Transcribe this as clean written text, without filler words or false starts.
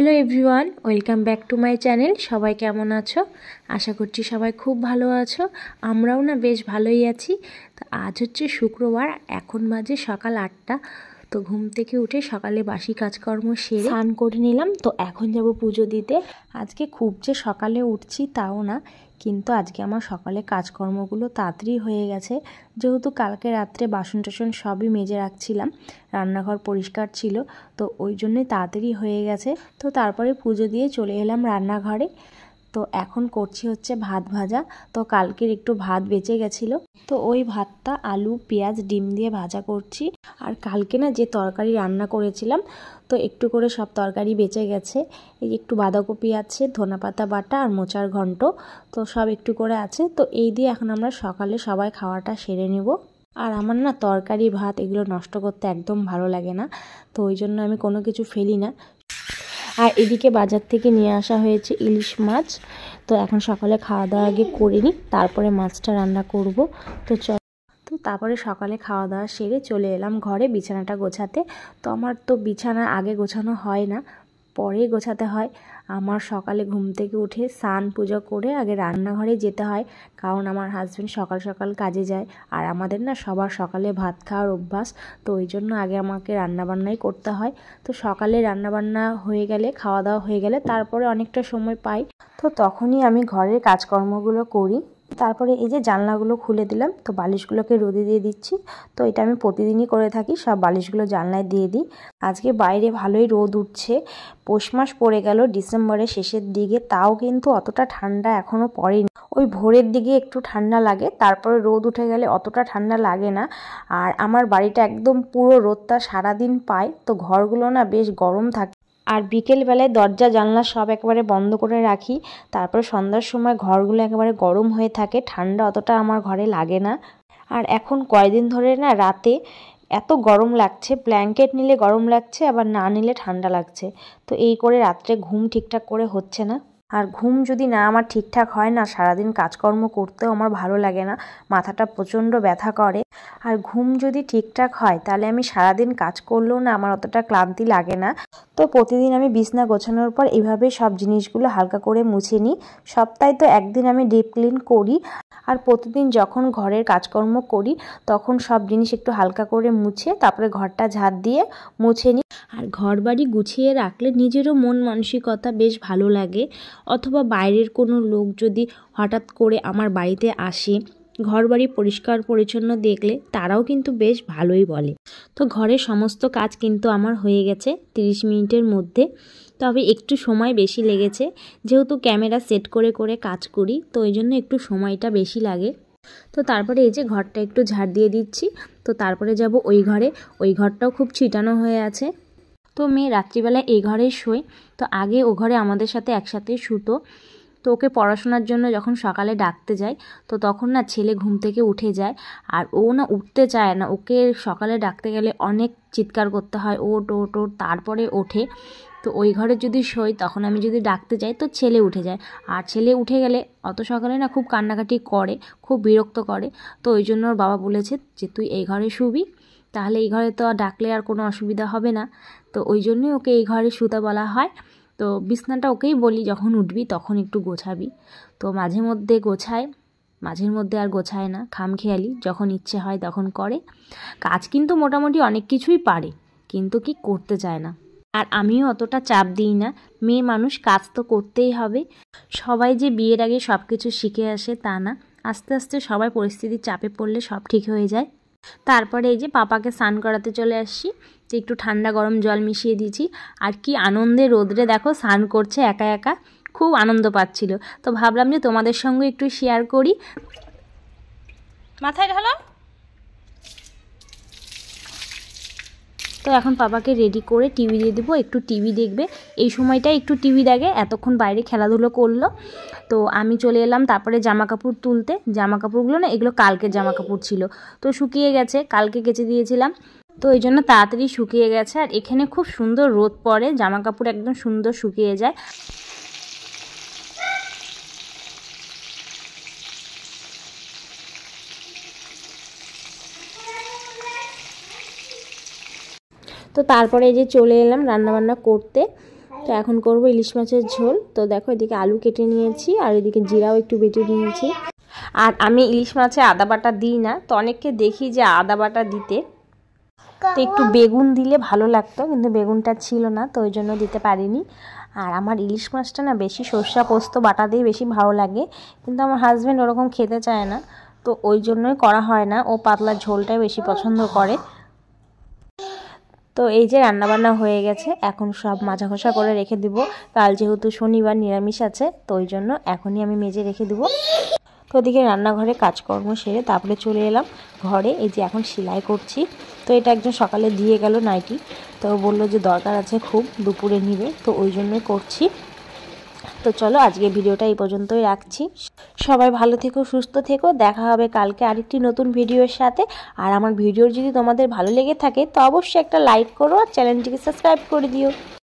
Hello everyone, welcome back to my channel. সবাই কেমন আছো? আশা করছি সবাই খুব ভালো আছো। আমরাও না বেশ ভালোই আছি। তো আজ হচ্ছে শুক্রবার, এখন বাজে সকাল 8টা। তো ঘুম থেকে উঠে সকালে বাসি কাজকর্ম সেরে স্নান করে নিলাম। তো এখন যাব পুজো দিতে। আজকে খুব যে সকালে উঠছি তাও না, কিন্তু আজকে আমার সকালে কাজকর্মগুলো তাড়াতাড়ি হয়ে গেছে, যেহেতু কালকে রাত্রে বাসন টাসন সবই মেজে রাখছিলাম, রান্নাঘর পরিষ্কার ছিল, তো ওই জন্যই তাড়াতাড়ি হয়ে গেছে। তো তারপরে পুজো দিয়ে চলে এলাম রান্নাঘরে। তো এখন করছি হচ্ছে ভাত ভাজা। তো কালকের একটু ভাত বেঁচে গেছিলো, তো ওই ভাতটা আলু পেঁয়াজ ডিম দিয়ে ভাজা করছি। আর কালকে না যে তরকারি রান্না করেছিলাম, তো একটু করে সব তরকারি বেঁচে গেছে। এই একটু বাঁধাকপি আছে, ধনেপাতা বাটা আর মোচার ঘন্ট, তো সব একটু করে আছে। তো এই দিয়ে এখন আমরা সকালে সবাই খাওয়াটা সেরে নেব। আর আমার না তরকারি ভাত এগুলো নষ্ট করতে একদম ভালো লাগে না, তো ওই জন্য আমি কোনো কিছু ফেলি না। আর এদিকে বাজার থেকে নিয়ে আসা হয়েছে ইলিশ মাছ। তো এখন সকালে খাওয়া দাওয়া আগে করে নিই, তারপরে মাছটা রান্না করব। তো তারপরে সকালে খাওয়া দাওয়া সেরে চলে এলাম ঘরে বিছানাটা গোছাতে। তো আমার তো বিছানা আগে গোছানো হয় না, পরে গোছাতে হয়। আমার সকালে ঘুম থেকে উঠে স্নান পুজো করে আগে রান্নাঘরে যেতে হয়, কারণ আমার হাজব্যান্ড সকাল সকাল কাজে যায়। আর আমাদের না সবার সকালে ভাত খাওয়ার অভ্যাস, তো ওই জন্য আগে আমাকে রান্নাবান্নাই করতে হয়। তো সকালে রান্নাবান্না হয়ে গেলে, খাওয়া দাওয়া হয়ে গেলে তারপরে অনেকটা সময় পাই, তো তখনই আমি ঘরের কাজকর্মগুলো করি। তারপরে এই যে জানলাগুলো খুলে দিলাম, তো বালিশগুলোকে রোদে দিয়ে দিচ্ছি। তো এটা আমি প্রতিদিনই করে থাকি, সব বালিশগুলো জানলায় দিয়ে দিই। আজকে বাইরে ভালোই রোদ উঠছে। পৌষ মাস পড়ে গেল ডিসেম্বরের শেষের দিকে, তাও কিন্তু অতটা ঠান্ডা এখনও পড়েনি। ওই ভোরের দিকে একটু ঠান্ডা লাগে, তারপরে রোদ উঠে গেলে অতটা ঠান্ডা লাগে না। আর আমার বাড়িটা একদম পুরো রোদটা সারাদিন পায়, তো ঘরগুলো না বেশ গরম থাকে। আর বিকেলবেলায় দরজা জানলা সব একেবারে বন্ধ করে রাখি, তারপর সন্ধ্যার সময় ঘরগুলো একেবারে গরম হয়ে থাকে, ঠান্ডা অতটা আমার ঘরে লাগে না। আর এখন কয়দিন ধরে না রাতে এত গরম লাগছে, ব্ল্যাঙ্কেট নিলে গরম লাগছে, আবার না নিলে ঠান্ডা লাগছে। তো এই করে রাত্রে ঘুম ঠিকঠাক করে হচ্ছে না। আর ঘুম যদি না আমার ঠিকঠাক হয় না, সারাদিন কাজকর্ম করতেও আমার ভালো লাগে না, মাথাটা প্রচণ্ড ব্যথা করে। আর ঘুম যদি ঠিকঠাক হয় তাহলে আমি সারাদিন কাজ করলেও না আমার অতটা ক্লান্তি লাগে না। তো প্রতিদিন আমি বিছনা গোছানোর পর এইভাবে সব জিনিসগুলো হালকা করে মুছে নিই। সপ্তাহে তো একদিন আমি ডিপ ক্লিন করি। আর প্রতিদিন যখন ঘরের কাজকর্ম করি তখন সব জিনিস একটু হালকা করে মুছে তারপরে ঘরটা ঝাড় দিয়ে মুছে নিই। আর ঘর বাড়ি গুছিয়ে রাখলে নিজেরও মন মানসিকতা বেশ ভালো লাগে। অথবা বাইরের কোনো লোক যদি হঠাৎ করে আমার বাড়িতে আসে, ঘর বাড়ি পরিষ্কার পরিচ্ছন্ন দেখলে তারাও কিন্তু বেশ ভালোই বলে। তো ঘরের সমস্ত কাজ কিন্তু আমার হয়ে গেছে 30 মিনিটের মধ্যে, তবে একটু সময় বেশি লেগেছে, যেহেতু ক্যামেরা সেট করে করে কাজ করি, তো ওই জন্য একটু সময়টা বেশি লাগে। তো তারপরে এই যে ঘরটা একটু ঝাড় দিয়ে দিচ্ছি। তো তারপরে যাব ওই ঘরে, ওই ঘরটাও খুব ছিটানো হয়ে আছে। তো মেয়ে রাত্রিবেলায় এই ঘরেই শোয়। তো আগে ও ঘরে আমাদের সাথে একসাথেই শুতো। তো ওকে পড়াশোনার জন্য যখন সকালে ডাকতে যাই, তো তখন না ছেলে ঘুম থেকে উঠে যায়, আর ও না উঠতে চায় না। ওকে সকালে ডাকতে গেলে অনেক চিৎকার করতে হয়, ওঠ ওঠ ওঠ, তারপরে ওঠে। তো ওই ঘরে যদি শোই, তখন আমি যদি ডাকতে যাই তো ছেলে উঠে যায়। আর ছেলে উঠে গেলে অত সকালে না খুব কান্নাকাটি করে, খুব বিরক্ত করে। তো ওই জন্য ওর বাবা বলেছে যে তুই এই ঘরে শুবি, তাহলে এই ঘরে তো আর ডাকলে আর কোনো অসুবিধা হবে না। তো ওই জন্যই ওকে এই ঘরে শুতে বলা হয়। তো বিছনাটা ওকেই বলি যখন উঠবি তখন একটু গোছাবি। তো মাঝে মধ্যে গোছায়, মাঝের মধ্যে আর গোছায় না, খামখেয়ালি যখন ইচ্ছে হয় তখন করে। কাজ কিন্তু মোটামুটি অনেক কিছুই পারে, কিন্তু কি করতে চায় না। আর আমিও অতটা চাপ দিই না, মেয়ে মানুষ, কাজ তো করতেই হবে। সবাই যে বিয়ের আগে সব কিছু শিখে আসে তা না, আস্তে আস্তে সবাই পরিস্থিতির চাপে পড়লে সব ঠিক হয়ে যায়। তারপরে এই যে পাপাকে স্নান করাতে চলে আসছি, যে একটু ঠান্ডা গরম জল মিশিয়ে দিয়েছি। আর কি আনন্দে রোদ্রে দেখো স্নান করছে একা একা, খুব আনন্দ পাচ্ছিল। তো ভাবলাম যে তোমাদের সঙ্গে একটু শেয়ার করি। মাথায় ঢালো। তো এখন পাপাকে রেডি করে টিভি দিয়ে দেবো, একটু টিভি দেখবে। এই সময়টায় একটু টিভি দেখে, এতক্ষণ বাইরে খেলাধুলো করলো। তো আমি চলে এলাম তারপরে জামা কাপড় তুলতে। জামা কাপড়গুলো না এগুলো কালকের জামা কাপড় ছিল, তো শুকিয়ে গেছে, কালকে কেচে দিয়েছিলাম, তো এই জন্য তাড়াতাড়ি শুকিয়ে গেছে। আর এখানে খুব সুন্দর রোদ পড়ে, জামা কাপড় একদম সুন্দর শুকিয়ে যায়। তো তারপরে এই যে চলে এলাম রান্নাবান্না করতে। তো এখন করব ইলিশ মাছের ঝোল। তো দেখো এদিকে আলু কেটে নিয়েছি আর এদিকে জিরাও একটু বেটে নিয়েছি। আর আমি ইলিশ মাছে আদা বাটা দিই না, তো অনেককে দেখি যে আদা বাটা দিতে, তো একটু বেগুন দিলে ভালো লাগতো, কিন্তু বেগুনটা ছিল না, তো ওই জন্য দিতে পারিনি। আর আমার ইলিশ মাছটা না বেশি সর্ষে পোস্ত বাটা দিয়ে বেশি ভালো লাগে, কিন্তু আমার হাজব্যান্ড ওরকম খেতে চায় না, তো ওই জন্যই করা হয় না। ও পাতলা ঝোলটাই বেশি পছন্দ করে। তো এই যে রান্নাবান্না হয়ে গেছে, এখন সব মাজা ঘষা করে রেখে দিব। কাল যেহেতু শনিবার নিরামিষ আছে, তো ওই জন্য এখনই আমি মেজে রেখে দেবো। তো ওদিকে রান্নাঘরে কাজকর্ম সেরে তারপরে চলে এলাম ঘরে। এই যে এখন সেলাই করছি। তো এটা একজন সকালে দিয়ে গেল নাইটি, তো বললো যে দরকার আছে খুব, দুপুরে নিবে, তো ওই জন্যই করছি। তো চলো আজকে ভিডিওটা এই পর্যন্তই রাখছি। সবাই ভালো থেকো, সুস্থ থেকো। দেখা হবে কালকে আরেকটি নতুন ভিডিওর সাথে। আর আমার ভিডিও যদি তোমাদের ভালো লেগে থাকে তো অবশ্যই একটা লাইক করো আর চ্যানেলটিকে সাবস্ক্রাইব করে দিও।